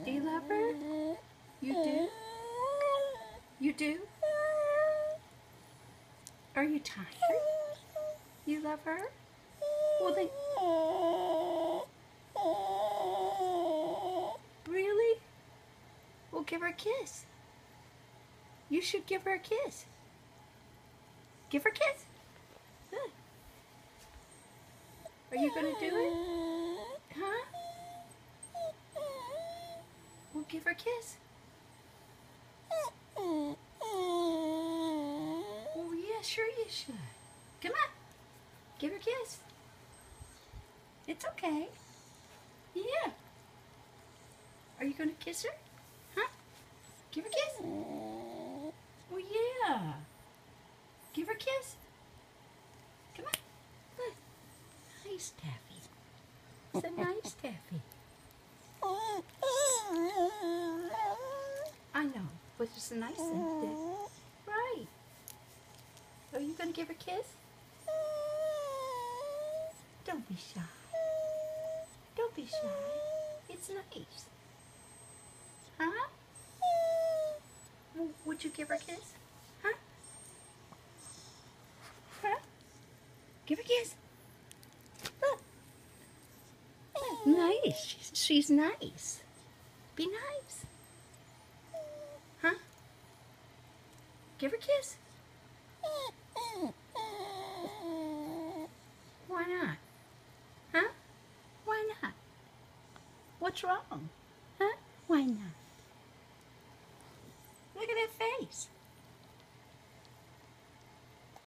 Do you love her? You do? You do? Are you tired? You love her? Well then... Really? Well, give her a kiss. You should give her a kiss. Give her a kiss. Good. Are you going to do it? Huh? Well, give her a kiss. Oh, yeah, sure you should. Come on. Give her a kiss. It's okay. Yeah. Are you going to kiss her? Huh? Give her a kiss. Oh, yeah. Give her a kiss. Come on. Look. Nice, Taffy. It's a nice Taffy. I know, but it's a nice thing. Right. Are you going to give her a kiss? Don't be shy. Don't be shy. It's nice. Huh? Well, would you give her a kiss? Huh? Huh? Give her a kiss. Look. Nice. She's nice. Be nice. Huh? Give her a kiss. Why not? Huh? Why not? What's wrong? Huh? Why not? Look at that face.